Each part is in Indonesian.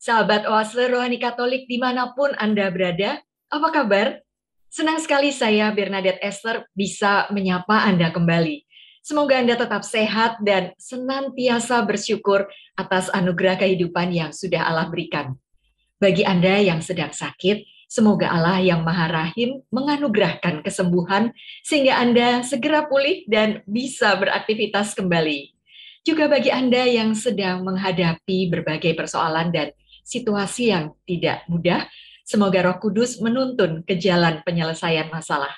Sahabat Oase Rohani Katolik dimanapun Anda berada, apa kabar? Senang sekali saya, Bernadette Esther, bisa menyapa Anda kembali. Semoga Anda tetap sehat dan senantiasa bersyukur atas anugerah kehidupan yang sudah Allah berikan. Bagi Anda yang sedang sakit, semoga Allah yang Maha Rahim menganugerahkan kesembuhan sehingga Anda segera pulih dan bisa beraktivitas kembali. Juga bagi Anda yang sedang menghadapi berbagai persoalan dan situasi yang tidak mudah, semoga Roh Kudus menuntun ke jalan penyelesaian masalah.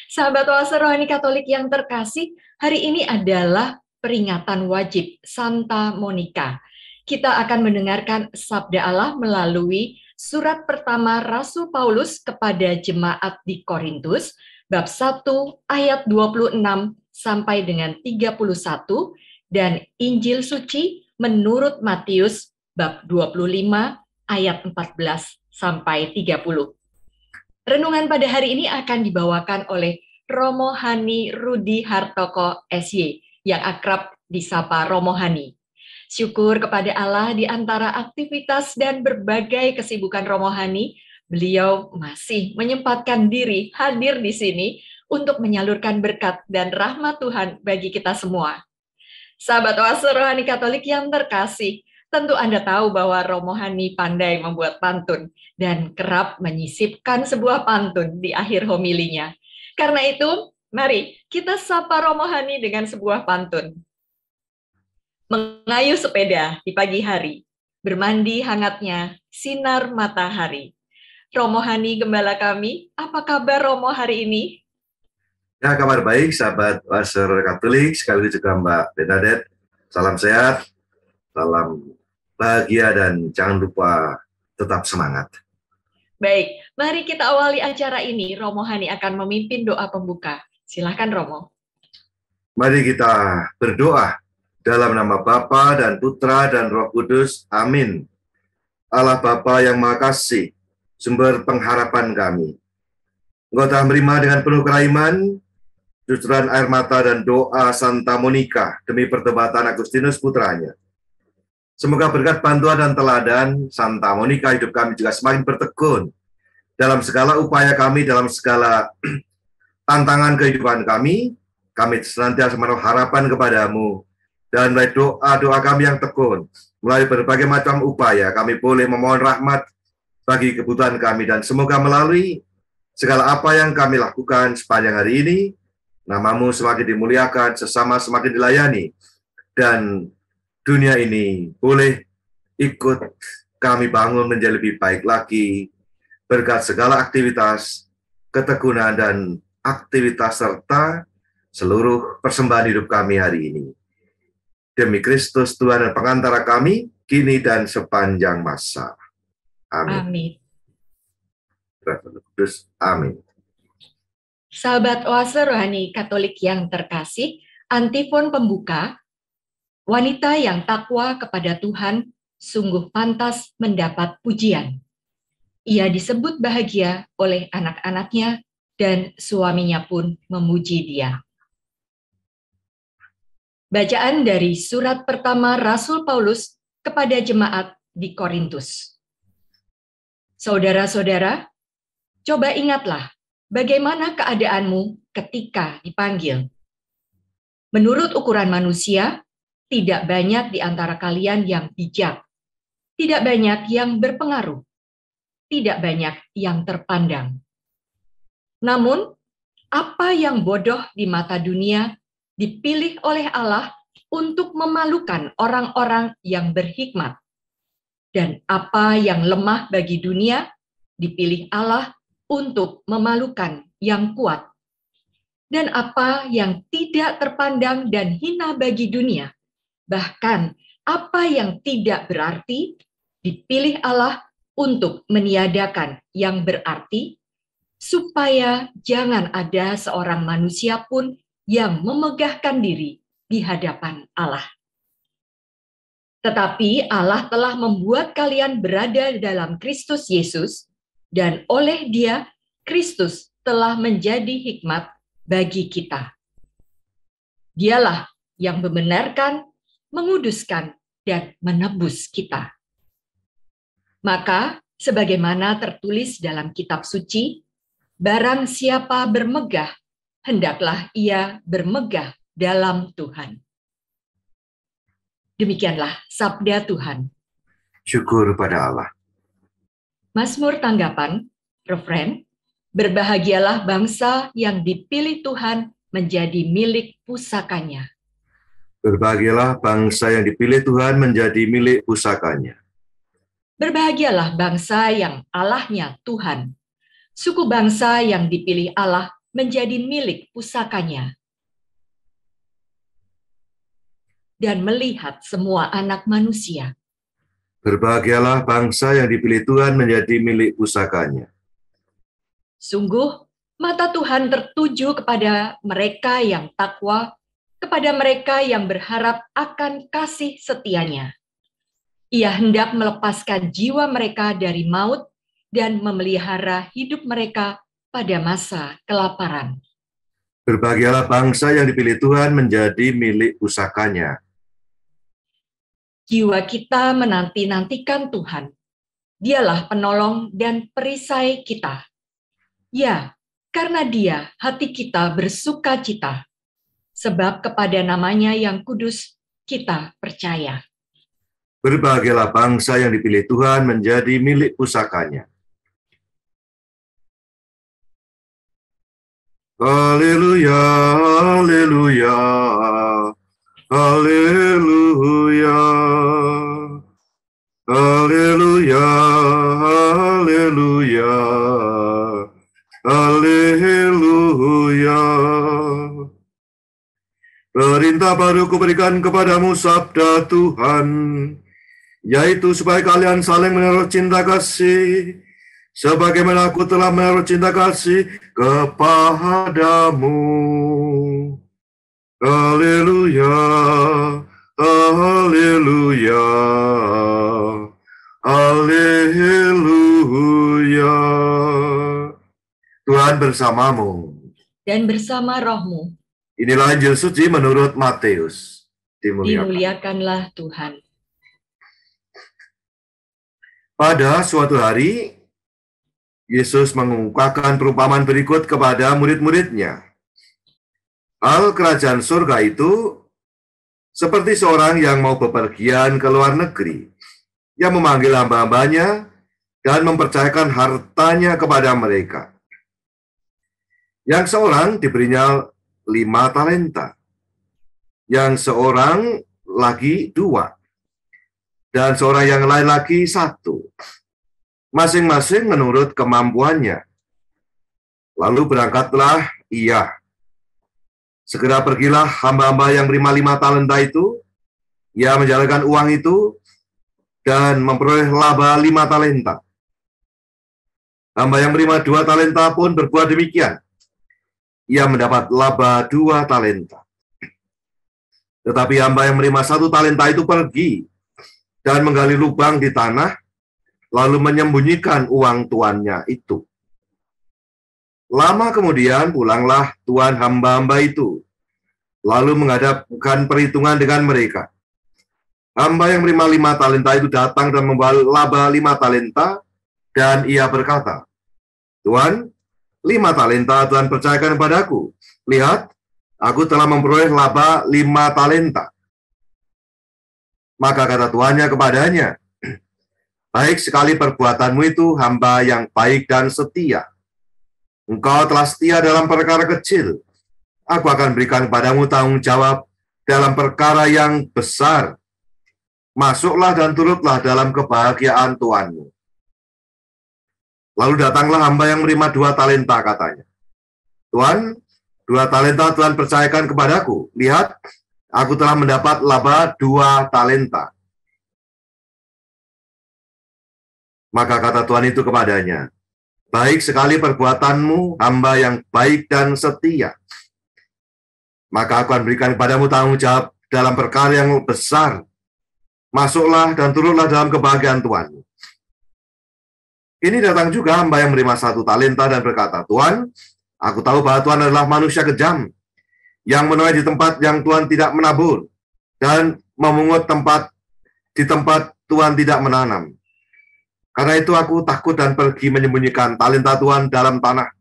Sahabat Oase Rohani Katolik yang terkasih, hari ini adalah peringatan wajib Santa Monica. Kita akan mendengarkan sabda Allah melalui surat pertama Rasul Paulus kepada jemaat di Korintus, bab 1 ayat 26 sampai dengan 31, dan Injil Suci menurut Matius bab 25 ayat 14 sampai 30. Renungan pada hari ini akan dibawakan oleh Romo Hani Rudi Hartoko SY yang akrab disapa Romo Hani. Syukur kepada Allah di antara aktivitas dan berbagai kesibukan Romo Hani, beliau masih menyempatkan diri hadir di sini untuk menyalurkan berkat dan rahmat Tuhan bagi kita semua. Sahabat Oase Rohani Katolik yang terkasih, tentu Anda tahu bahwa Romo Hani pandai membuat pantun dan kerap menyisipkan sebuah pantun di akhir homilinya. Karena itu, mari kita sapa Romo Hani dengan sebuah pantun. Mengayuh sepeda di pagi hari, bermandi hangatnya sinar matahari. Romo Hani, gembala kami, apa kabar Romo hari ini? Ya, kabar baik, sahabat Oase Katolik, sekaligus juga Mbak Bernadette. Salam sehat, salam bahagia, dan jangan lupa tetap semangat. Baik, mari kita awali acara ini. Romo Hani akan memimpin doa pembuka. Silakan Romo. Mari kita berdoa dalam nama Bapa dan Putra dan Roh Kudus. Amin. Allah Bapa yang Maha Kasih, sumber pengharapan kami, Engkau telah menerima dengan penuh kerahiman cucuran air mata dan doa Santa Monica demi pertobatan Agustinus putranya. Semoga berkat bantuan dan teladan Santa Monica, hidup kami juga semakin bertekun dalam segala upaya kami, dalam segala tantangan kehidupan kami senantiasa menaruh harapan kepadamu, dan melalui doa-doa kami yang tekun, melalui berbagai macam upaya, kami boleh memohon rahmat bagi kebutuhan kami, dan semoga melalui segala apa yang kami lakukan sepanjang hari ini, namamu semakin dimuliakan, sesama semakin dilayani, dan dunia ini boleh ikut kami bangun menjadi lebih baik lagi berkat segala aktivitas, ketekunan, dan aktivitas serta seluruh persembahan hidup kami hari ini. Demi Kristus Tuhan dan pengantara kami, kini dan sepanjang masa. Amin. Amin. Sahabat Oase Rohani Katolik yang terkasih, antifon pembuka, wanita yang takwa kepada Tuhan sungguh pantas mendapat pujian. Ia disebut bahagia oleh anak-anaknya dan suaminya pun memuji dia. Bacaan dari surat pertama Rasul Paulus kepada jemaat di Korintus. Saudara-saudara, coba ingatlah bagaimana keadaanmu ketika dipanggil. Menurut ukuran manusia, tidak banyak di antara kalian yang bijak, tidak banyak yang berpengaruh, tidak banyak yang terpandang. Namun, apa yang bodoh di mata dunia dipilih oleh Allah untuk memalukan orang-orang yang berhikmat. Dan apa yang lemah bagi dunia dipilih Allah untuk memalukan yang kuat. Dan apa yang tidak terpandang dan hina bagi dunia, bahkan apa yang tidak berarti, dipilih Allah untuk meniadakan yang berarti, supaya jangan ada seorang manusia pun yang memegahkan diri di hadapan Allah. Tetapi Allah telah membuat kalian berada dalam Kristus Yesus, dan oleh Dia, Kristus telah menjadi hikmat bagi kita. Dialah yang membenarkan, menguduskan, dan menebus kita. Maka, sebagaimana tertulis dalam kitab suci, barang siapa bermegah, hendaklah ia bermegah dalam Tuhan. Demikianlah sabda Tuhan. Syukur pada Allah. Mazmur tanggapan, refren, berbahagialah bangsa yang dipilih Tuhan menjadi milik pusakanya. Berbahagialah bangsa yang dipilih Tuhan menjadi milik pusakanya. Berbahagialah bangsa yang Allahnya Tuhan, suku bangsa yang dipilih Allah menjadi milik pusakanya. Dan melihat semua anak manusia. Berbahagialah bangsa yang dipilih Tuhan menjadi milik pusakanya. Sungguh, mata Tuhan tertuju kepada mereka yang takwa, kepada mereka yang berharap akan kasih setianya. Ia hendak melepaskan jiwa mereka dari maut dan memelihara hidup mereka pada masa kelaparan. Berbahagialah bangsa yang dipilih Tuhan menjadi milik pusakanya. Jiwa kita menanti-nantikan Tuhan. Dialah penolong dan perisai kita. Ya, karena Dia hati kita bersuka cita, sebab kepada namanya yang kudus kita percaya. Berbahagialah bangsa yang dipilih Tuhan menjadi milik pusakanya. Haleluya, haleluya, haleluya, haleluya, haleluya, haleluya. Perintah baru kuberikan kepadamu sabda Tuhan, yaitu supaya kalian saling menaruh cinta kasih, sebagaimana aku telah menaruh cinta kasih kepadamu. Haleluya, haleluya, haleluya. Tuhan bersamamu. Dan bersama rohmu. Inilah Injil suci menurut Matius. Dimuliakanlah Tuhan. Pada suatu hari, Yesus mengungkapkan perumpamaan berikut kepada murid-muridnya. Hal kerajaan surga itu seperti seorang yang mau bepergian ke luar negeri, yang memanggil hamba-hambanya dan mempercayakan hartanya kepada mereka. Yang seorang diberinya 5 talenta, yang seorang lagi 2, dan seorang yang lain lagi 1. Masing-masing menurut kemampuannya. Lalu berangkatlah ia. Segera pergilah hamba-hamba yang menerima 5 talenta itu. Ia menjalankan uang itu dan memperoleh laba 5 talenta. Hamba yang menerima 2 talenta pun berbuat demikian. Ia mendapat laba 2 talenta. Tetapi hamba yang menerima 1 talenta itu pergi dan menggali lubang di tanah, lalu menyembunyikan uang tuannya itu. Lama kemudian pulanglah tuan hamba-hamba itu, lalu menghadapkan perhitungan dengan mereka. Hamba yang menerima 5 talenta itu datang dan membawa laba 5 talenta, dan ia berkata, Tuan, 5 talenta Tuhan percayakan padaku. Lihat, aku telah memperoleh laba 5 talenta. Maka kata tuannya kepadanya, baik sekali perbuatanmu itu, hamba yang baik dan setia. Engkau telah setia dalam perkara kecil. Aku akan berikan padamu tanggung jawab dalam perkara yang besar. Masuklah dan turutlah dalam kebahagiaan Tuanmu. Lalu datanglah hamba yang menerima 2 talenta, katanya. Tuan, 2 talenta Tuhan percayakan kepadaku. Lihat, aku telah mendapat laba 2 talenta. Maka kata Tuhan itu kepadanya, baik sekali perbuatanmu, hamba yang baik dan setia. Maka aku akan berikan kepadamu tanggung jawab dalam perkara yang besar. Masuklah dan turunlah dalam kebahagiaan Tuhan. Ini datang juga hamba yang menerima 1 talenta dan berkata, Tuan, aku tahu bahwa Tuhan adalah manusia kejam, yang menuai di tempat yang Tuhan tidak menabur, dan memungut di tempat Tuhan tidak menanam. Karena itu aku takut dan pergi menyembunyikan talenta Tuhan dalam tanah.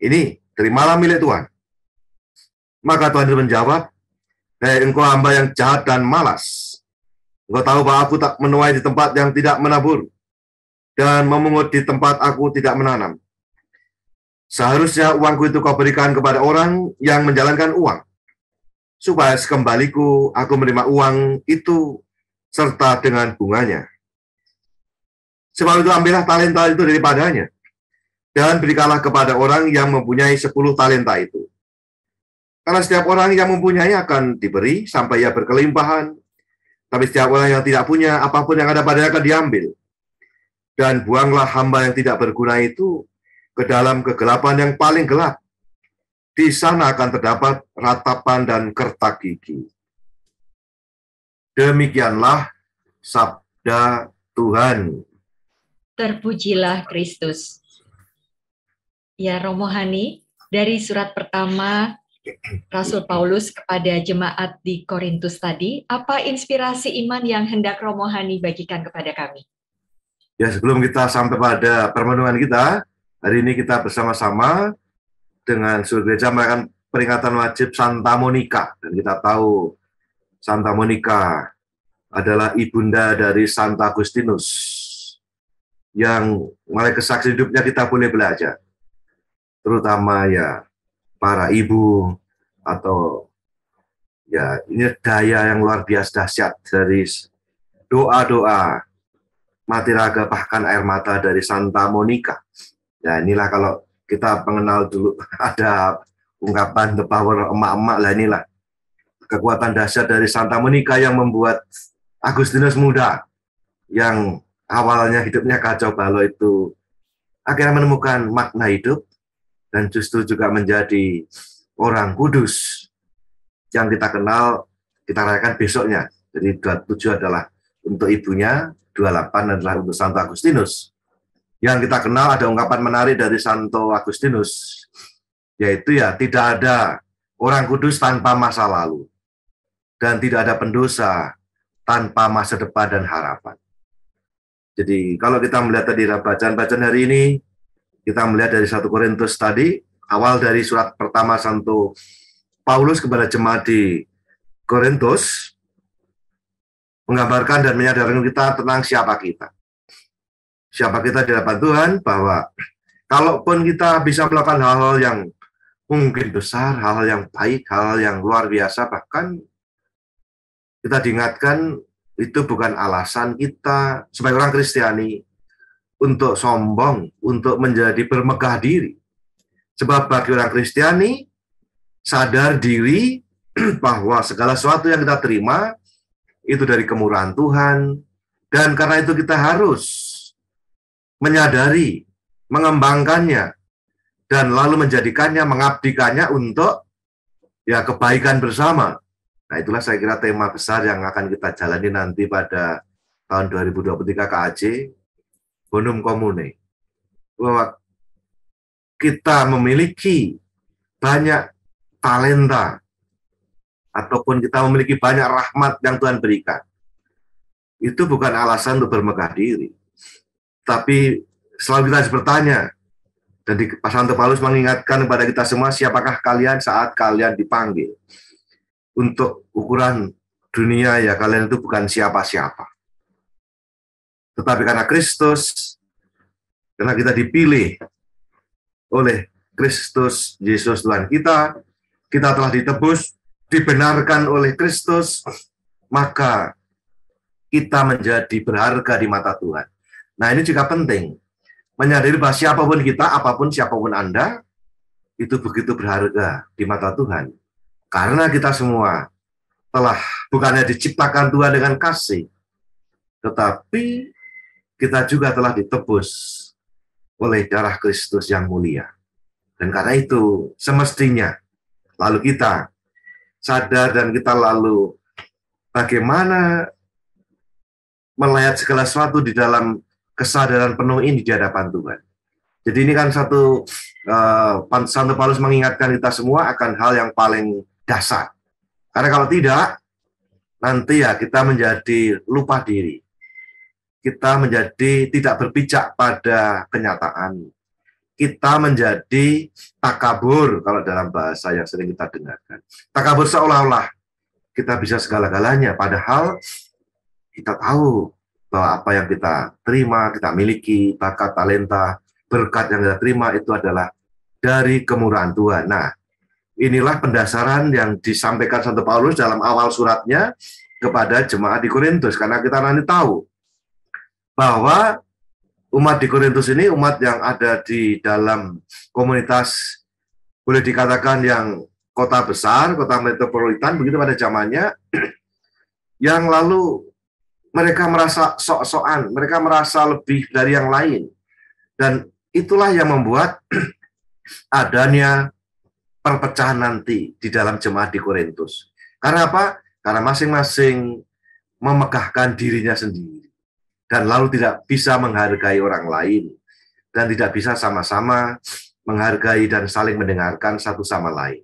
Ini, terimalah milik Tuhan. Maka Tuhan itu menjawab, hei engkau hamba yang jahat dan malas. Engkau tahu bahwa aku tak menuai di tempat yang tidak menabur, dan memungut di tempat aku tidak menanam. Seharusnya uangku itu kau berikan kepada orang yang menjalankan uang, supaya sekembaliku aku menerima uang itu serta dengan bunganya. Sebab itu ambillah talenta itu daripadanya, dan berikanlah kepada orang yang mempunyai 10 talenta itu. Karena setiap orang yang mempunyai akan diberi sampai ia berkelimpahan, tapi setiap orang yang tidak punya, apapun yang ada padanya akan diambil. Dan buanglah hamba yang tidak berguna itu ke dalam kegelapan yang paling gelap. Di sana akan terdapat ratapan dan kertak gigi. Demikianlah sabda Tuhan. Terpujilah Kristus. Ya, Romohani, dari surat pertama Rasul Paulus kepada jemaat di Korintus tadi, apa inspirasi iman yang hendak Romohani bagikan kepada kami? Ya, sebelum kita sampai pada permenungan kita, hari ini kita bersama-sama dengan seluruh gereja merayakan peringatan wajib Santa Monica. Dan kita tahu Santa Monica adalah ibunda dari Santa Agustinus, yang mulai kesaksian hidupnya kita boleh belajar. Terutama ya para ibu, atau ya ini daya yang luar biasa dahsyat dari doa-doa mati raga bahkan air mata dari Santa Monica. Ya inilah kalau kita mengenal dulu ada ungkapan the power emak-emak, lah inilah kekuatan dahsyat dari Santa Monica yang membuat Agustinus muda yang awalnya hidupnya kacau balau itu akhirnya menemukan makna hidup dan justru juga menjadi orang kudus yang kita kenal, kita rayakan besoknya. Jadi 27 adalah untuk ibunya, 28 adalah untuk Santo Agustinus. Yang kita kenal ada ungkapan menarik dari Santo Agustinus, yaitu ya tidak ada orang kudus tanpa masa lalu, dan tidak ada pendosa tanpa masa depan dan harapan. Jadi kalau kita melihat tadi bacaan-bacaan hari ini, kita melihat dari 1 Korintus tadi, awal dari surat pertama Santo Paulus kepada jemaat di Korintus, menggambarkan dan menyadarkan kita tentang siapa kita. Siapa kita di hadapan Tuhan, bahwa kalaupun kita bisa melakukan hal-hal yang mungkin besar, hal-hal yang baik, hal-hal yang luar biasa, bahkan kita diingatkan itu bukan alasan kita sebagai orang Kristiani untuk sombong, untuk menjadi bermegah diri. Sebab bagi orang Kristiani, sadar diri bahwa segala sesuatu yang kita terima itu dari kemurahan Tuhan, dan karena itu kita harus menyadari, mengembangkannya, dan lalu menjadikannya, mengabdikannya untuk ya kebaikan bersama. Nah itulah saya kira tema besar yang akan kita jalani nanti pada tahun 2023 KAJ, Bonum Commune. Bahwa kita memiliki banyak talenta, ataupun kita memiliki banyak rahmat yang Tuhan berikan. Itu bukan alasan untuk bermegah diri. Tapi selalu kita harus bertanya, dan di Santo Paulus mengingatkan kepada kita semua, siapakah kalian saat kalian dipanggil? Untuk ukuran dunia ya kalian itu bukan siapa-siapa. Tetapi karena Kristus, karena kita dipilih oleh Kristus Yesus Tuhan kita telah ditebus, dibenarkan oleh Kristus, maka kita menjadi berharga di mata Tuhan. Nah ini juga penting, menyadari bahwa siapapun kita, apapun siapapun Anda, itu begitu berharga di mata Tuhan. Karena kita semua telah bukannya diciptakan Tuhan dengan kasih, tetapi kita juga telah ditebus oleh darah Kristus yang mulia. Dan karena itu semestinya lalu kita sadar dan kita lalu bagaimana melihat segala sesuatu di dalam kesadaran penuh ini di hadapan Tuhan. Jadi ini kan Santo Paulus mengingatkan kita semua akan hal yang paling dasar. Karena kalau tidak, nanti ya kita menjadi lupa diri. kita menjadi tidak berpijak pada kenyataan. Kita menjadi takabur, kalau dalam bahasa yang sering kita dengarkan. Takabur seolah-olah kita bisa segala-galanya, padahal kita tahu bahwa apa yang kita terima, kita miliki, bakat, talenta, berkat yang kita terima itu adalah dari kemurahan Tuhan. Nah, inilah pendasaran yang disampaikan Santo Paulus dalam awal suratnya kepada jemaat di Korintus, karena kita nanti tahu bahwa umat di Korintus ini umat yang ada di dalam komunitas, boleh dikatakan yang kota besar, kota metropolitan, begitu pada zamannya, yang lalu mereka merasa sok-sokan, mereka merasa lebih dari yang lain. Dan itulah yang membuat adanya perpecahan nanti di dalam jemaat di Korintus. Karena apa? Karena masing-masing memegahkan dirinya sendiri. Dan lalu tidak bisa menghargai orang lain. Dan tidak bisa sama-sama menghargai dan saling mendengarkan satu sama lain.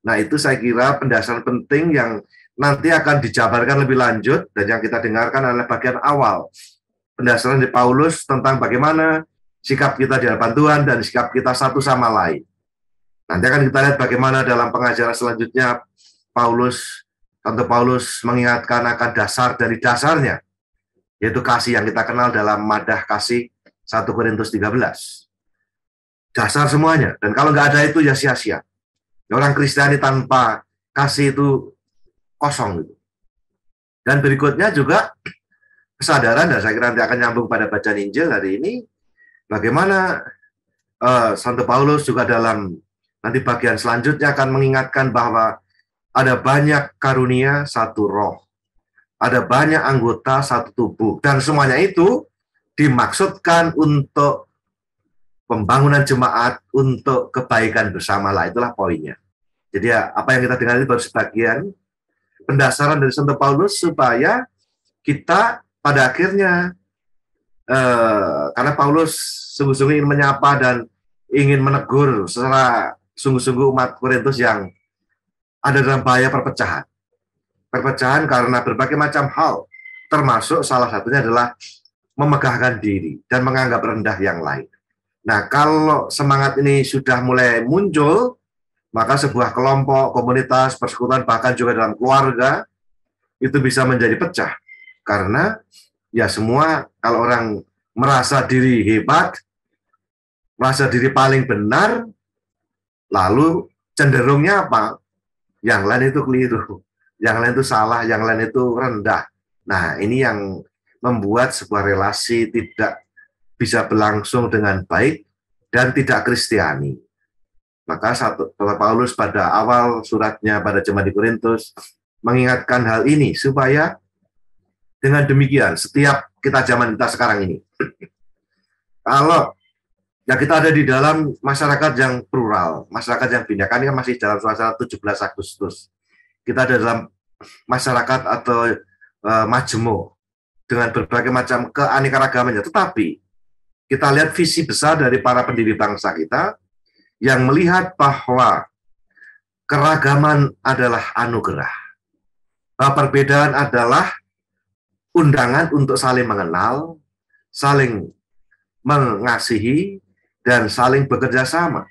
Nah, itu saya kira pendasaran penting yang nanti akan dijabarkan lebih lanjut, dan yang kita dengarkan adalah bagian awal. Pendasaran di Paulus tentang bagaimana sikap kita di hadapan Tuhan dan sikap kita satu sama lain. Nanti akan kita lihat bagaimana dalam pengajaran selanjutnya Santo Paulus mengingatkan akan dasar dari dasarnya, yaitu kasih yang kita kenal dalam madah kasih 1 Korintus 13. Dasar semuanya. Dan kalau nggak ada itu ya sia-sia. Orang Kristiani tanpa kasih itu kosong. Dan berikutnya juga kesadaran, dan saya kira nanti akan nyambung pada bacaan Injil hari ini, bagaimana Santo Paulus juga dalam nanti bagian selanjutnya akan mengingatkan bahwa ada banyak karunia satu roh. Ada banyak anggota satu tubuh. Dan semuanya itu dimaksudkan untuk pembangunan jemaat, untuk kebaikan bersama lah. Itulah poinnya. Jadi apa yang kita dengar ini baru sebagian pendasaran dari Santo Paulus supaya kita pada akhirnya, karena Paulus sungguh-sungguh ingin menyapa dan ingin menegur secara sungguh-sungguh umat Korintus yang ada dalam bahaya perpecahan. Perpecahan karena berbagai macam hal, termasuk salah satunya adalah memegahkan diri dan menganggap rendah yang lain. Nah, kalau semangat ini sudah mulai muncul, maka sebuah kelompok, komunitas, persekutuan, bahkan juga dalam keluarga, itu bisa menjadi pecah. Karena ya semua, kalau orang merasa diri hebat, merasa diri paling benar, lalu cenderungnya apa? Yang lain itu keliru, yang lain itu salah, yang lain itu rendah. Nah, ini yang membuat sebuah relasi tidak bisa berlangsung dengan baik dan tidak Kristiani. Maka Paulus pada awal suratnya pada jemaat di Korintus mengingatkan hal ini supaya dengan demikian setiap kita zaman kita sekarang ini, kalau ya kita ada di dalam masyarakat yang plural, masyarakat yang bineka, ini kan masih dalam suasana 17 Agustus. Kita ada dalam masyarakat atau majemuk dengan berbagai macam keanekaragamannya. Tetapi kita lihat visi besar dari para pendiri bangsa kita yang melihat bahwa keragaman adalah anugerah. Bahwa perbedaan adalah undangan untuk saling mengenal, saling mengasihi, dan saling bekerja sama.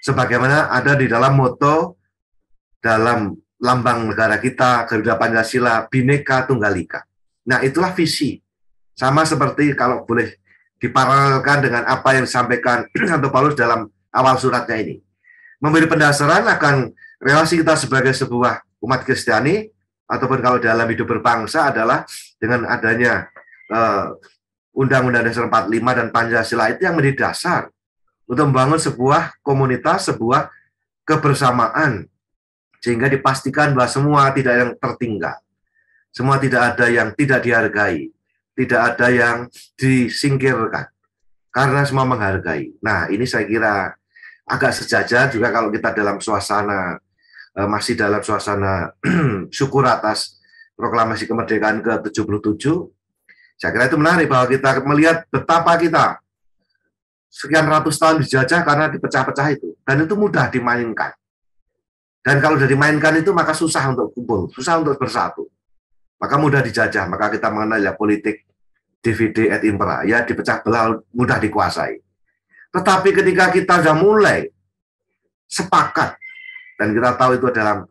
Sebagaimana ada di dalam moto dalam lambang negara kita, Garuda Pancasila, Bhinneka Tunggal Ika. Nah, itulah visi. Sama seperti kalau boleh diparalelkan dengan apa yang disampaikan Santo Paulus dalam awal suratnya ini. Memberi pendasaran akan relasi kita sebagai sebuah umat Kristiani, ataupun kalau dalam hidup berbangsa adalah dengan adanya Undang-Undang Dasar 45 dan Pancasila itu yang menjadi dasar untuk membangun sebuah komunitas, sebuah kebersamaan, sehingga dipastikan bahwa semua tidak ada yang tertinggal, semua tidak ada yang tidak dihargai, tidak ada yang disingkirkan, karena semua menghargai. Nah, ini saya kira agak sejajar juga kalau kita dalam suasana, masih dalam suasana syukur atas proklamasi kemerdekaan ke-77, saya kira itu menarik bahwa kita melihat betapa kita sekian ratus tahun dijajah karena dipecah-pecah itu. Dan itu mudah dimainkan. Dan kalau sudah dimainkan itu maka susah untuk kumpul, susah untuk bersatu. Maka mudah dijajah, maka kita mengenal ya politik divide et impera, ya dipecah belah mudah dikuasai. Tetapi ketika kita sudah mulai sepakat, dan kita tahu itu dalam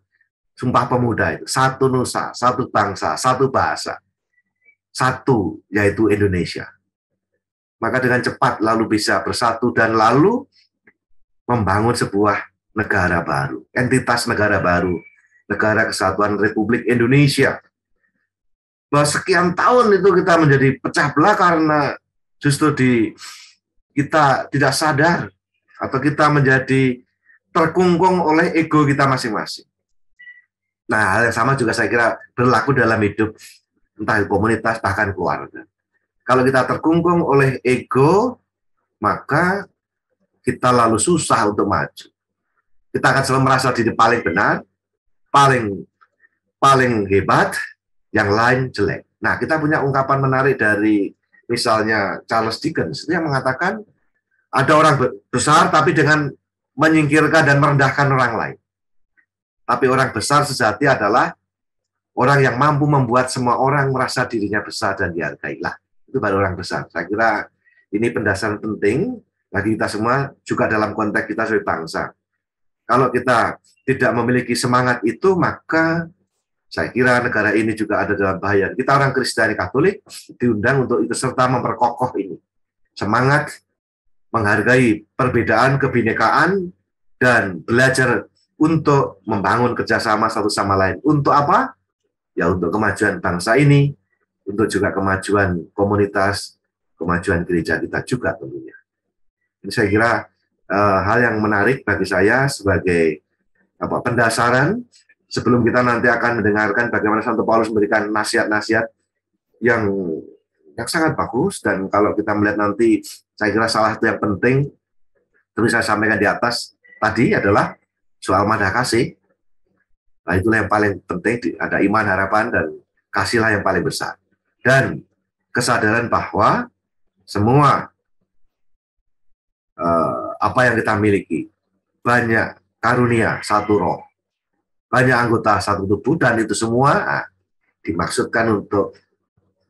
Sumpah Pemuda itu, satu nusa, satu bangsa, satu bahasa, satu yaitu Indonesia. Maka dengan cepat lalu bisa bersatu dan lalu membangun sebuah negara baru, entitas negara baru, Negara Kesatuan Republik Indonesia. Bahwa sekian tahun itu kita menjadi pecah belah karena justru kita tidak sadar atau kita menjadi terkungkung oleh ego kita masing-masing. Nah, hal yang sama juga saya kira berlaku dalam hidup, entah komunitas, bahkan keluarga. Kalau kita terkungkung oleh ego, maka kita lalu susah untuk maju. Kita akan selalu merasa diri paling benar, paling hebat, yang lain jelek. Nah, kita punya ungkapan menarik dari misalnya Charles Dickens, yang mengatakan ada orang besar tapi dengan menyingkirkan dan merendahkan orang lain. Tapi orang besar sejati adalah orang yang mampu membuat semua orang merasa dirinya besar dan dihargailah. Itu baru orang besar. Saya kira ini pendasaran penting bagi kita semua, juga dalam konteks kita sebagai bangsa. Kalau kita tidak memiliki semangat itu, maka saya kira negara ini juga ada dalam bahaya. Kita orang Kristen Katolik diundang untuk ikut serta memperkokoh ini. Semangat, menghargai perbedaan, kebinekaan, dan belajar untuk membangun kerjasama satu sama lain. Untuk apa? Ya untuk kemajuan bangsa ini, untuk juga kemajuan komunitas, kemajuan gereja kita juga tentunya. Ini saya kira hal yang menarik bagi saya sebagai pendasaran sebelum kita nanti akan mendengarkan bagaimana Santo Paulus memberikan nasihat-nasihat yang sangat bagus. Dan kalau kita melihat nanti, saya kira salah satu yang penting, terus saya sampaikan di atas tadi adalah soal madah kasih. Nah, itulah yang paling penting, ada iman, harapan, dan kasihlah yang paling besar. Dan kesadaran bahwa semua apa yang kita miliki, banyak karunia satu roh, banyak anggota satu tubuh, dan itu semua dimaksudkan untuk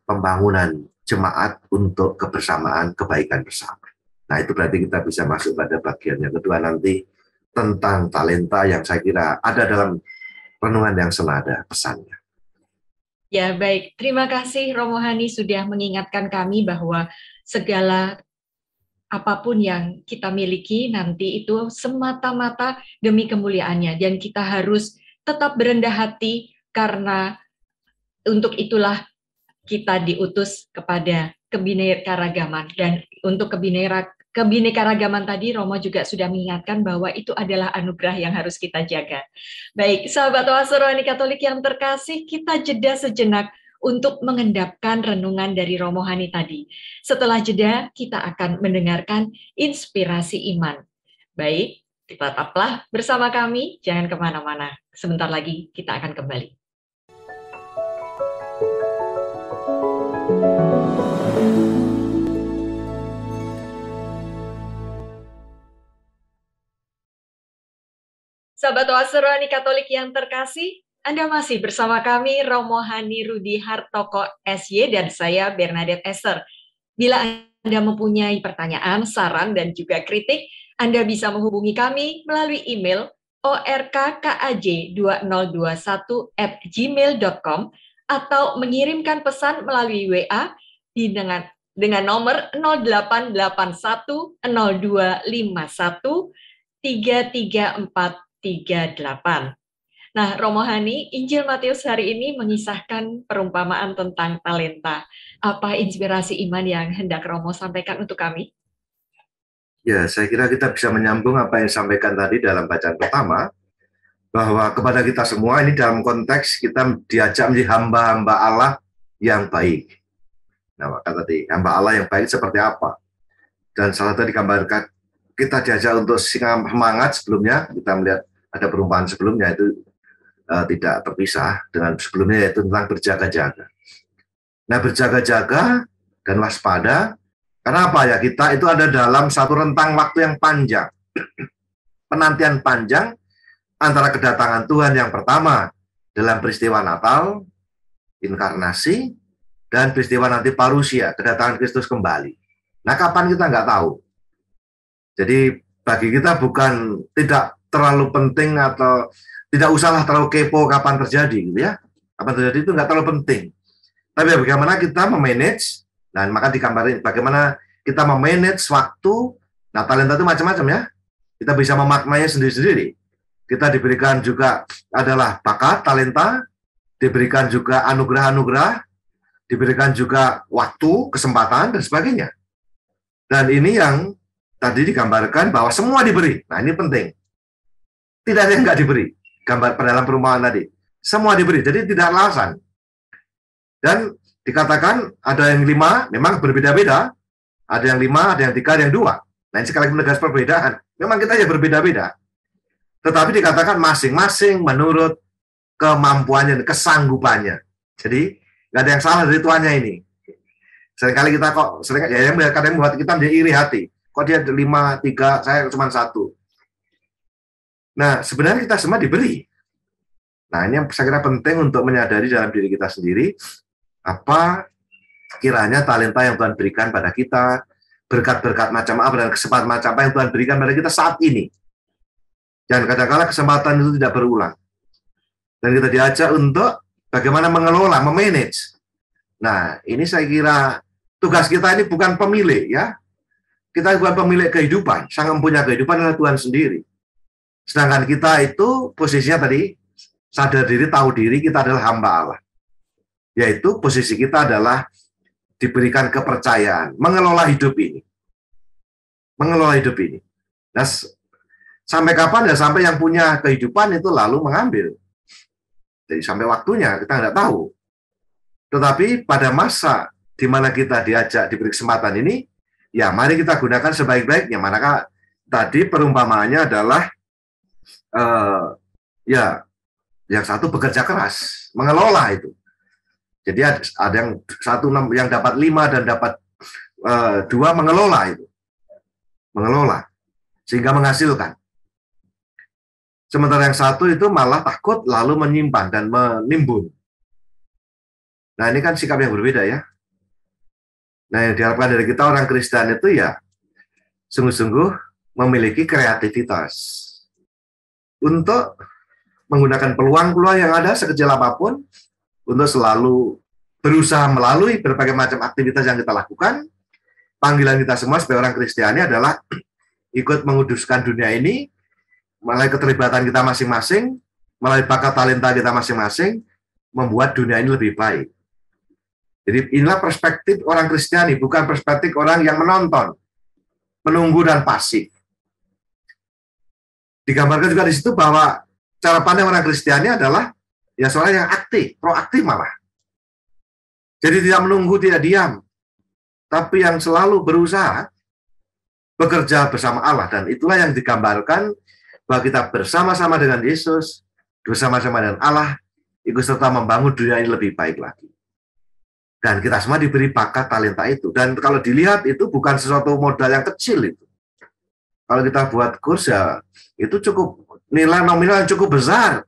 pembangunan jemaat untuk kebersamaan, kebaikan bersama. Nah, itu berarti kita bisa masuk pada bagian yang kedua nanti tentang talenta yang saya kira ada dalam renungan yang senada pesannya. Ya, baik. Terima kasih Romo Hani sudah mengingatkan kami bahwa segala apapun yang kita miliki nanti itu semata-mata demi kemuliaannya, dan kita harus tetap berendah hati karena untuk itulah kita diutus kepada kebinekaragaman. Dan untuk kebinekaragaman tadi Romo juga sudah mengingatkan bahwa itu adalah anugerah yang harus kita jaga. Baik, sahabat Oase Rohani Katolik yang terkasih, kita jeda sejenak untuk mengendapkan renungan dari Romo Hani tadi. Setelah jeda, kita akan mendengarkan inspirasi iman. Baik, tetaplah bersama kami, jangan kemana-mana. Sebentar lagi kita akan kembali. Sahabat Oase Rohani Katolik yang terkasih, Anda masih bersama kami, Romo Hani Rudi Hartoko SY, dan saya Bernadette Esther. Bila Anda mempunyai pertanyaan, saran, dan juga kritik, Anda bisa menghubungi kami melalui email orkkaj2021@gmail.com atau mengirimkan pesan melalui WA dengan nomor 0881 0251 33438. Nah, Romo Hani, Injil Matius hari ini mengisahkan perumpamaan tentang talenta. Apa inspirasi iman yang hendak Romo sampaikan untuk kami? Ya, saya kira kita bisa menyambung apa yang disampaikan tadi dalam bacaan pertama, bahwa kepada kita semua ini dalam konteks kita diajak menjadi hamba-hamba Allah yang baik. Nah, maka tadi hamba Allah yang baik seperti apa? Dan salah satu digambarkan, kita diajak untuk semangat. Sebelumnya kita melihat ada perumpamaan sebelumnya itu tidak terpisah dengan sebelumnya, yaitu tentang berjaga-jaga. Nah, berjaga-jaga dan waspada, karena apa ya? Kita itu ada dalam satu rentang waktu yang panjang, penantian panjang antara kedatangan Tuhan yang pertama dalam peristiwa Natal, inkarnasi, dan peristiwa nanti parusia, kedatangan Kristus kembali. Nah, kapan kita nggak tahu. Jadi bagi kita bukan tidak terlalu penting atau tidak usahlah terlalu kepo kapan terjadi, gitu ya. Kapan terjadi itu nggak terlalu penting. Tapi bagaimana kita memanage, dan maka digambarin bagaimana kita memanage waktu. Nah, talenta itu macam-macam ya. Kita bisa memaknainya sendiri-sendiri. Kita diberikan juga adalah bakat, talenta, diberikan juga anugerah-anugerah, diberikan juga waktu, kesempatan, dan sebagainya. Dan ini yang tadi digambarkan bahwa semua diberi. Nah, ini penting. Tidak ada yang nggak diberi. Gambar dalam perumpamaan tadi. Semua diberi, jadi tidak ada alasan. Dan dikatakan ada yang 5, memang berbeda-beda. Ada yang 5, ada yang 3, ada yang 2. Nah, ini sekali menegas perbedaan. Memang kita ya berbeda-beda. Tetapi dikatakan masing-masing menurut kemampuannya, kesanggupannya. Jadi, nggak ada yang salah dari tuannya ini. Seringkali kita kok, yang kadang membuat kita menjadi iri hati. Kok dia 5, 3, saya cuma 1. Nah, sebenarnya kita semua diberi. Nah, ini yang saya kira penting untuk menyadari dalam diri kita sendiri, apa kiranya talenta yang Tuhan berikan pada kita, berkat-berkat macam apa dan kesempatan macam apa yang Tuhan berikan pada kita saat ini. Dan kadang-kala kesempatan itu tidak berulang. Dan kita diajak untuk bagaimana mengelola, memanage. Nah, ini saya kira tugas kita ini bukan pemilik, ya. Kita bukan pemilik kehidupan. Sang empunya kehidupan adalah Tuhan sendiri. Sedangkan kita itu posisinya tadi, sadar diri, tahu diri, kita adalah hamba Allah. Yaitu posisi kita adalah diberikan kepercayaan, mengelola hidup ini. Mengelola hidup ini. Nah, sampai kapan ya? Sampai yang punya kehidupan itu lalu mengambil. Jadi sampai waktunya, kita nggak tahu. Tetapi pada masa di mana kita diajak, diberi kesempatan ini, ya mari kita gunakan sebaik-baiknya. Manakah tadi perumpamaannya adalah, ya, yang satu bekerja keras, mengelola itu. Jadi ada yang satu yang dapat 5 dan dapat 2 mengelola itu. Mengelola. Sehingga menghasilkan. Sementara yang satu itu malah takut lalu menyimpan dan menimbun. Nah, ini kan sikap yang berbeda ya. Nah, yang diharapkan dari kita orang Kristen itu ya sungguh-sungguh memiliki kreativitas untuk menggunakan peluang-peluang yang ada sekecil apapun untuk selalu berusaha melalui berbagai macam aktivitas yang kita lakukan. Panggilan kita semua sebagai orang Kristiani adalah ikut menguduskan dunia ini melalui keterlibatan kita masing-masing, melalui bakat talenta kita masing-masing, membuat dunia ini lebih baik. Jadi inilah perspektif orang Kristiani, bukan perspektif orang yang menonton, menunggu dan pasif. Digambarkan juga di situ bahwa cara pandang orang Kristiani adalah ya seorang yang aktif, proaktif malah. Jadi tidak menunggu, tidak diam, tapi yang selalu berusaha bekerja bersama Allah. Dan itulah yang digambarkan bahwa kita bersama-sama dengan Yesus, bersama-sama dengan Allah, ikut serta membangun dunia ini lebih baik lagi. Dan kita semua diberi bakat talenta itu. Dan kalau dilihat itu bukan sesuatu modal yang kecil itu. Kalau kita buat kurs ya itu cukup nilai nominal yang cukup besar.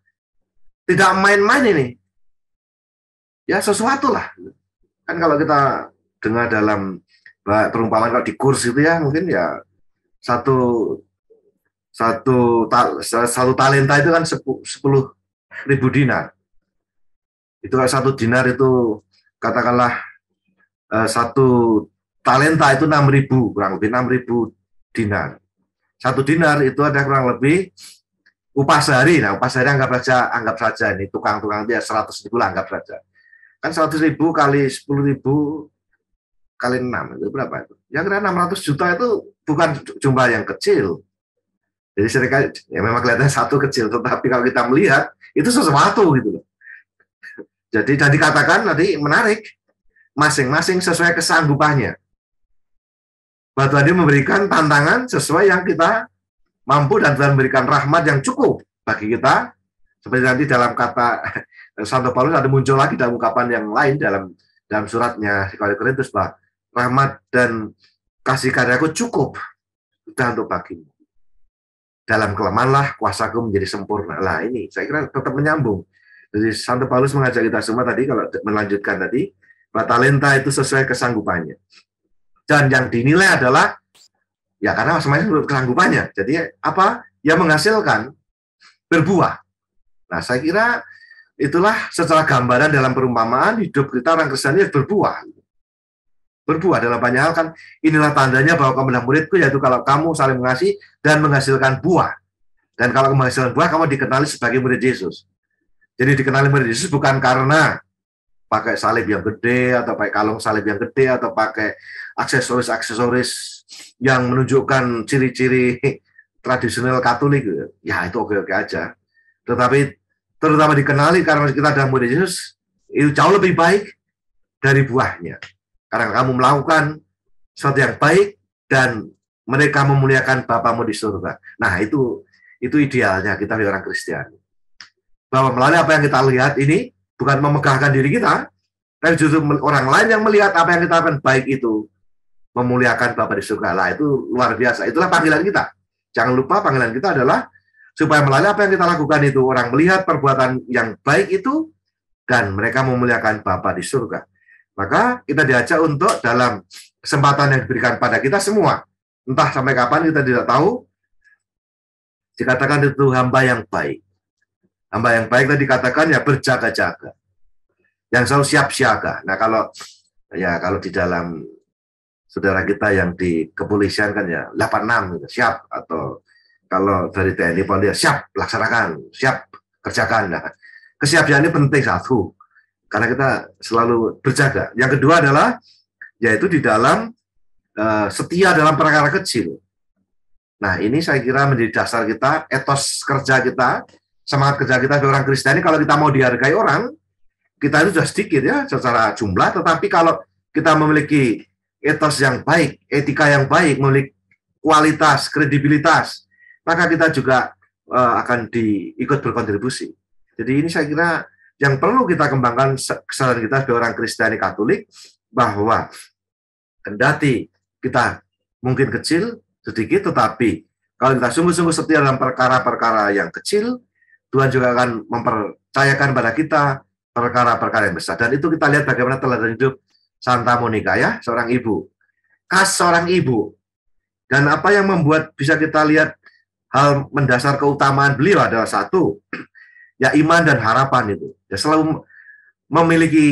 Tidak main-main ini. Ya sesuatu lah. Kan kalau kita dengar dalam perumpamaan kalau di kurs itu ya mungkin ya satu talenta itu kan 10.000 dinar. Itu kan 1 dinar itu katakanlah satu talenta itu 6.000, kurang lebih 6.000 dinar. 1 dinar itu ada kurang lebih upah sehari. Nah, upah sehari anggap saja ini tukang-tukang dia 100.000 lah anggap saja. Kan 100.000 kali 10.000 kali 6 itu berapa itu? Ya kira 600 juta itu bukan jumlah yang kecil. Jadi seringkali ya memang kelihatannya satu kecil, tetapi kalau kita melihat itu sesuatu gitu loh. Jadi dan dikatakan tadi menarik, masing-masing sesuai kesanggupannya. Bahwa Tuhan dia memberikan tantangan sesuai yang kita mampu dan Tuhan memberikan rahmat yang cukup bagi kita. Seperti nanti dalam kata Santo Paulus ada muncul lagi dalam ungkapan yang lain dalam suratnya di Korintus bahwa rahmat dan kasih karyaku cukup sudah untuk bagimu. Dalam kelemahanlah kuasaku menjadi sempurna. Lah ini saya kira tetap menyambung. Jadi Santo Paulus mengajak kita semua tadi kalau melanjutkan tadi talenta itu sesuai kesanggupannya. Dan yang dinilai adalah ya karena masing-masing kesanggupannya. Jadi apa? Ya menghasilkan, berbuah. Nah, saya kira itulah secara gambaran dalam perumpamaan hidup kita orang Kristen ini berbuah. Berbuah dalam banyak hal kan inilah tandanya bahwa kamu adalah muridku, yaitu kalau kamu saling mengasihi dan menghasilkan buah. Dan kalau menghasilkan buah, kamu dikenali sebagai murid Yesus. Jadi dikenali murid Yesus bukan karena pakai salib yang gede, atau pakai kalung salib yang gede, atau pakai aksesoris-aksesoris yang menunjukkan ciri-ciri tradisional Katolik. Ya itu oke-oke aja. Tetapi terutama dikenali karena kita adalah murid Yesus, itu jauh lebih baik dari buahnya. Karena kamu melakukan sesuatu yang baik dan mereka memuliakan Bapamu di surga. Nah, itu idealnya kita orang Kristiani. Bahwa melalui apa yang kita lihat ini bukan memegahkan diri kita, tapi justru orang lain yang melihat apa yang kita lakukan baik itu memuliakan Bapa di surga. Lah, itu luar biasa. Itulah panggilan kita. Jangan lupa panggilan kita adalah supaya melalui apa yang kita lakukan itu orang melihat perbuatan yang baik itu dan mereka memuliakan Bapa di surga. Maka kita diajak untuk dalam kesempatan yang diberikan pada kita semua, entah sampai kapan kita tidak tahu, dikatakan itu hamba yang baik. Hamba yang baik tadi dikatakan ya berjaga-jaga, yang selalu siap siaga. Nah kalau di dalam saudara kita yang di kepolisian kan ya 86 gitu, siap, atau kalau dari TNI Polri siap laksanakan, siap kerjakan. Nah, kesiapan ini penting satu. Karena kita selalu berjaga. Yang kedua adalah, yaitu di dalam setia dalam perkara kecil. Nah, ini saya kira menjadi dasar kita, etos kerja kita, semangat kerja kita sebagai orang Kristen. Kalau kita mau dihargai orang, kita itu sudah sedikit ya, secara jumlah. Tetapi kalau kita memiliki etos yang baik, etika yang baik, memiliki kualitas, kredibilitas, maka kita juga akan ikut berkontribusi. Jadi ini saya kira yang perlu kita kembangkan kesadaran kita sebagai orang Kristiani Katolik, bahwa kendati kita mungkin kecil, sedikit, tetapi kalau kita sungguh-sungguh setia dalam perkara-perkara yang kecil, Tuhan juga akan mempercayakan pada kita perkara-perkara yang besar. Dan itu kita lihat bagaimana teladan hidup Santa Monica ya, seorang ibu. Khas seorang ibu. Dan apa yang membuat bisa kita lihat hal mendasar keutamaan beliau adalah satu, ya iman dan harapan itu. Ya selalu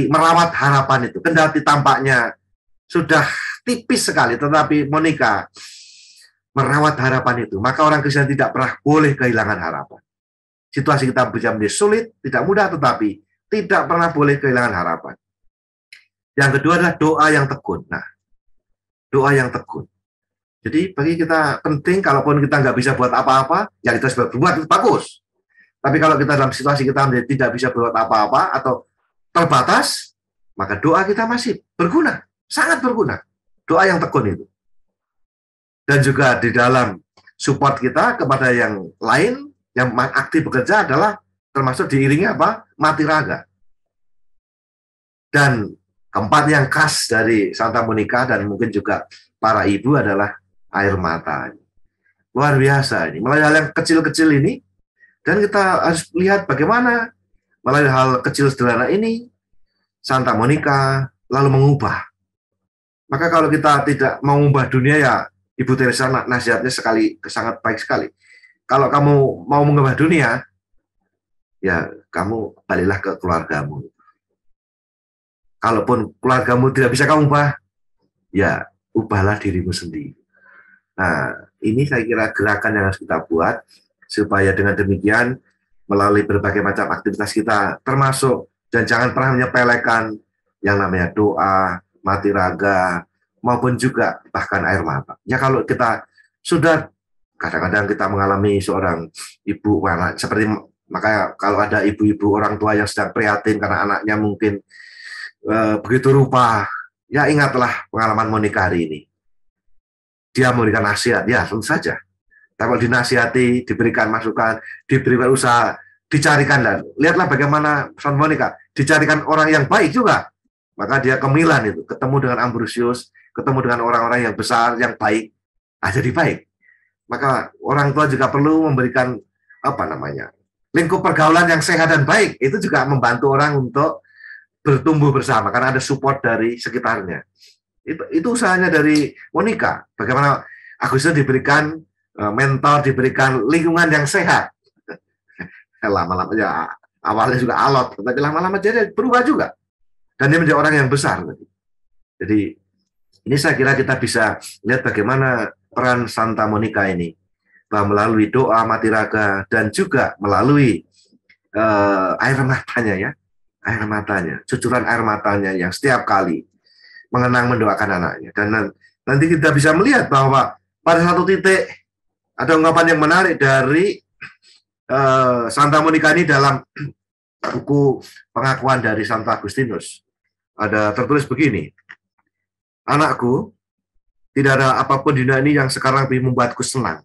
merawat harapan itu. Kendati tampaknya sudah tipis sekali, tetapi Monica merawat harapan itu. Maka orang Kristen tidak pernah boleh kehilangan harapan. Situasi kita bisa menjadi sulit, tidak mudah, tetapi tidak pernah boleh kehilangan harapan. Yang kedua adalah doa yang tekun. Nah, doa yang tekun. Jadi bagi kita penting, kalaupun kita nggak bisa buat apa-apa, ya kita harus berbuat, itu bagus. Tapi kalau kita dalam situasi kita tidak bisa buat apa-apa atau terbatas, maka doa kita masih berguna, sangat berguna. Doa yang tekun itu. Dan juga di dalam support kita kepada yang lain, yang aktif bekerja adalah termasuk diiringi apa? Mati raga. Dan keempat yang khas dari Santa Monica dan mungkin juga para ibu adalah air mata. Luar biasa ini. Melalui hal yang kecil-kecil ini, dan kita harus lihat bagaimana melalui hal kecil sederhana ini, Santa Monica lalu mengubah. Maka kalau kita tidak mau mengubah dunia, ya Ibu Teresa nasihatnya sangat baik sekali. Kalau kamu mau mengubah dunia, ya kamu baliklah ke keluargamu. Kalaupun keluargamu tidak bisa kamu ubah, ya ubahlah dirimu sendiri. Nah, ini saya kira gerakan yang harus kita buat, supaya dengan demikian, melalui berbagai macam aktivitas kita, termasuk, dan jangan pernah menyepelekan yang namanya doa, mati raga, maupun juga bahkan air mata. Ya kalau kita sudah, kadang-kadang kita mengalami seorang ibu, seperti makanya kalau ada ibu-ibu orang tua yang sedang prihatin karena anaknya mungkin begitu rupa, ya ingatlah pengalaman Monica hari ini. Dia memberikan nasihat, ya tentu saja. Tapi kalau dinasihati, diberikan masukan, diberikan usaha, dicarikan, dan lihatlah bagaimana Santa Monica dicarikan orang yang baik juga. Maka dia ke Milan itu, ketemu dengan Ambrosius, ketemu dengan orang-orang yang besar, yang baik, jadi baik. Maka orang tua juga perlu memberikan lingkup pergaulan yang sehat dan baik. Itu juga membantu orang untuk bertumbuh bersama karena ada support dari sekitarnya. Itu usahanya dari Monica. Bagaimana Agustinus diberikan mentor, diberikan lingkungan yang sehat. Lama-lama ya awalnya juga alot, tapi lama-lama jadi berubah juga. Dan dia menjadi orang yang besar. Jadi ini saya kira kita bisa lihat bagaimana peran Santa Monica ini, bahwa melalui doa mati raga dan juga melalui air matanya ya, air matanya, cucuran air matanya yang setiap kali mengenang mendoakan anaknya. Dan nanti kita bisa melihat bahwa pada satu titik ada ungkapan yang menarik dari Santa Monica ini dalam buku pengakuan dari Santo Agustinus. Ada tertulis begini, anakku, tidak ada apapun di dunia ini yang sekarang membuatku senang.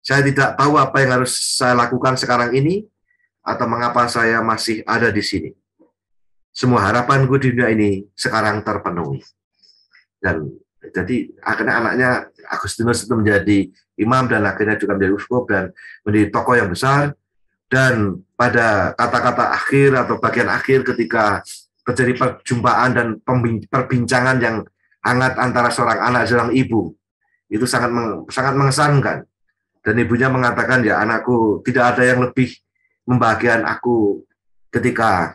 Saya tidak tahu apa yang harus saya lakukan sekarang ini, atau mengapa saya masih ada di sini. Semua harapanku di dunia ini sekarang terpenuhi. Dan jadi akhirnya anaknya Agustinus itu menjadi imam dan akhirnya juga menjadi uskup dan menjadi tokoh yang besar. Dan pada kata-kata akhir atau bagian akhir ketika terjadi perjumpaan dan perbincangan yang hangat antara seorang anak dan seorang ibu, itu sangat mengesankan. Dan ibunya mengatakan, ya anakku, tidak ada yang lebih membahagiakan aku ketika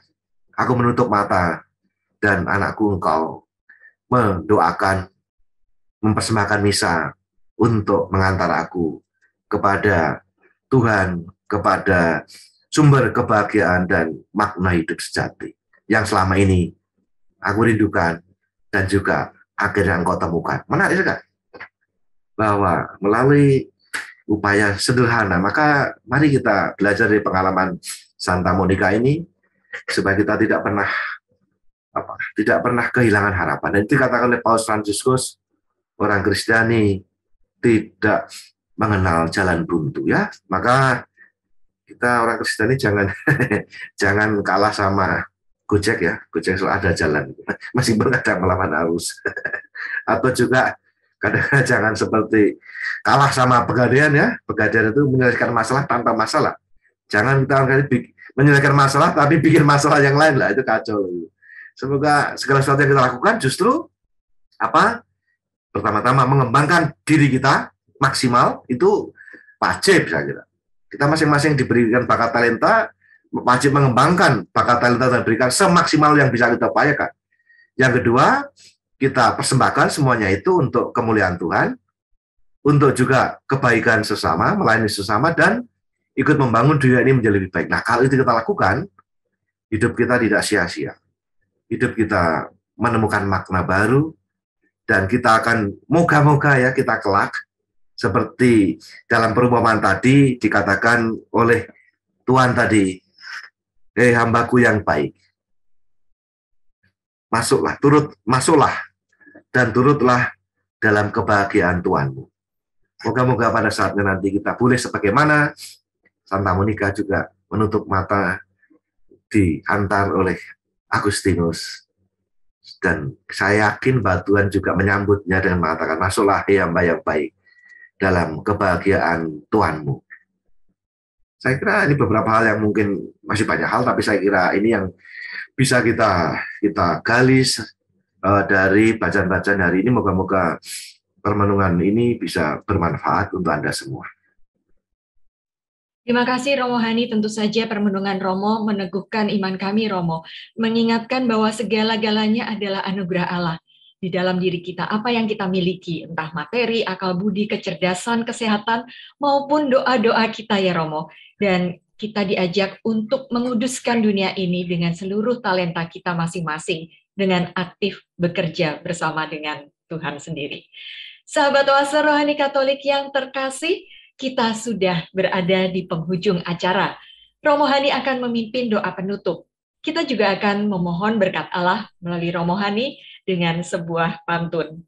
aku menutup mata dan anakku engkau mendoakan, mempersembahkan misa untuk mengantar aku kepada Tuhan, kepada sumber kebahagiaan dan makna hidup sejati yang selama ini aku rindukan dan juga akhirnya engkau temukan. Menarik sekali bahwa melalui upaya sederhana, maka mari kita belajar dari pengalaman Santa Monica ini supaya kita tidak pernah kehilangan harapan. Dan itu dikatakan oleh Paus Fransiskus, orang Kristiani tidak mengenal jalan buntu ya. Maka kita orang Kristiani jangan kalah sama Gojek ya. Gojek selalu ada jalan, masih kadang melawan arus. Atau juga kadang-kadang jangan seperti kalah sama Pegadaian ya. Pegadaian itu menyelesaikan masalah tanpa masalah. Jangan kita menyelesaikan masalah tapi bikin masalah yang lain lah, itu kacau. Semoga segala sesuatu yang kita lakukan justru pertama-tama mengembangkan diri kita maksimal, itu wajib saya kira. Kita masing-masing diberikan bakat talenta, wajib mengembangkan bakat talenta dan berikan semaksimal yang bisa kita upayakan. Yang kedua, kita persembahkan semuanya itu untuk kemuliaan Tuhan, untuk juga kebaikan sesama, melayani sesama, dan ikut membangun dunia ini menjadi lebih baik. Nah, kalau itu kita lakukan, hidup kita tidak sia-sia. Hidup kita menemukan makna baru, dan kita akan moga-moga ya kita kelak, seperti dalam perumpamaan tadi dikatakan oleh Tuhan tadi, hambaku yang baik, masuklah dan turutlah dalam kebahagiaan Tuhanmu. Moga-moga pada saatnya nanti kita boleh sebagaimana Santa Monica juga menutup mata diantar oleh Agustinus. Dan saya yakin bahwa Tuhan juga menyambutnya dengan mengatakan, masuklah hamba yang baik dalam kebahagiaan Tuhanmu. Saya kira ini beberapa hal yang mungkin masih banyak hal, tapi saya kira ini yang bisa kita gali dari bacaan-bacaan hari ini. Moga-moga permenungan ini bisa bermanfaat untuk Anda semua. Terima kasih Romo Hani, tentu saja permenungan Romo meneguhkan iman kami Romo, mengingatkan bahwa segala-galanya adalah anugerah Allah di dalam diri kita, apa yang kita miliki, entah materi, akal budi, kecerdasan, kesehatan, maupun doa-doa kita ya Romo. Dan kita diajak untuk menguduskan dunia ini dengan seluruh talenta kita masing-masing, dengan aktif bekerja bersama dengan Tuhan sendiri. Sahabat Oase Rohani Katolik yang terkasih, kita sudah berada di penghujung acara. Romo Hani akan memimpin doa penutup. Kita juga akan memohon berkat Allah melalui Romo Hani dengan sebuah pantun.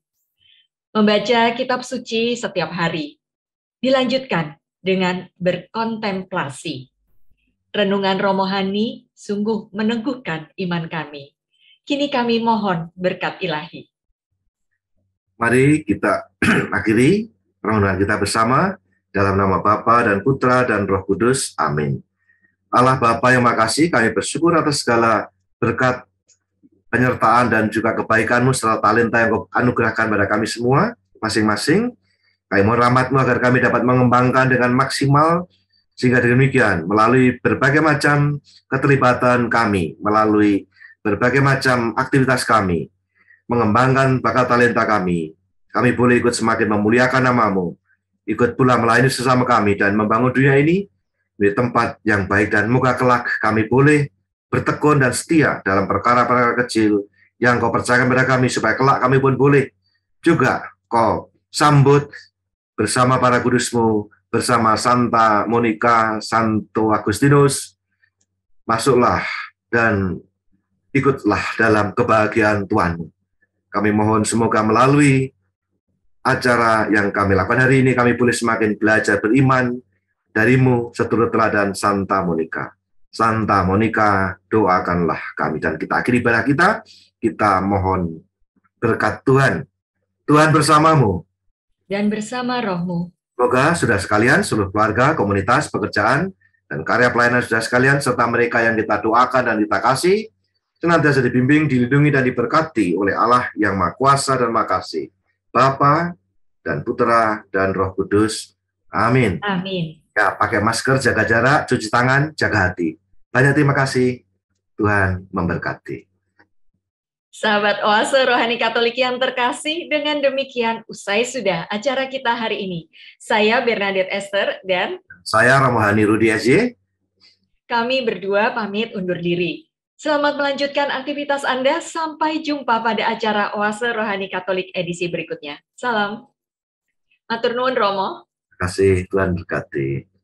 Membaca kitab suci setiap hari. Dilanjutkan dengan berkontemplasi. Renungan Romo Hani sungguh meneguhkan iman kami. Kini kami mohon berkat ilahi. Mari kita akhiri renungan kita bersama dalam nama Bapa dan Putra dan Roh Kudus. Amin. Allah Bapa yang makasih, kami bersyukur atas segala berkat penyertaan dan juga kebaikan-Mu serta talenta yang Kau anugerahkan pada kami semua, masing-masing. Kami mohon rahmat-Mu agar kami dapat mengembangkan dengan maksimal, sehingga demikian, melalui berbagai macam keterlibatan kami, melalui berbagai macam aktivitas kami, mengembangkan bakat talenta kami boleh ikut semakin memuliakan nama-Mu, ikut pula melayani sesama kami, dan membangun dunia ini menjadi tempat yang baik, dan moga kelak kami boleh bertekun dan setia dalam perkara-perkara kecil yang Kau percayakan pada kami, supaya kelak kami pun boleh juga Kau sambut bersama para kudus-Mu, bersama Santa Monica, Santo Agustinus. Masuklah dan ikutlah dalam kebahagiaan Tuhan. Kami mohon semoga melalui acara yang kami lakukan hari ini, kami boleh semakin belajar beriman dari-Mu seturut teladan Santa Monica. Santa Monica, doakanlah kami. Dan kita akhiri ibadah kita mohon berkat Tuhan. Tuhan bersama-Mu. Dan bersama roh-Mu. Semoga sudah sekalian, seluruh keluarga, komunitas, pekerjaan, dan karya pelayanan sudah sekalian, serta mereka yang kita doakan dan kita kasih, senantiasa dibimbing, dilindungi, dan diberkati oleh Allah yang Maha Kuasa dan Maha Kasih, Bapa dan Putra dan Roh Kudus. Amin. Amin. Ya, pakai masker, jaga jarak, cuci tangan, jaga hati. Banyak terima kasih. Tuhan memberkati. Sahabat Oase Rohani Katolik yang terkasih, dengan demikian usai sudah acara kita hari ini. Saya Bernadette Esther dan saya Romohani Rudi SJ. Kami berdua pamit undur diri. Selamat melanjutkan aktivitas Anda. Sampai jumpa pada acara Oase Rohani Katolik edisi berikutnya. Salam. Matur nuwun Romo. Terima kasih, Tuhan berkati.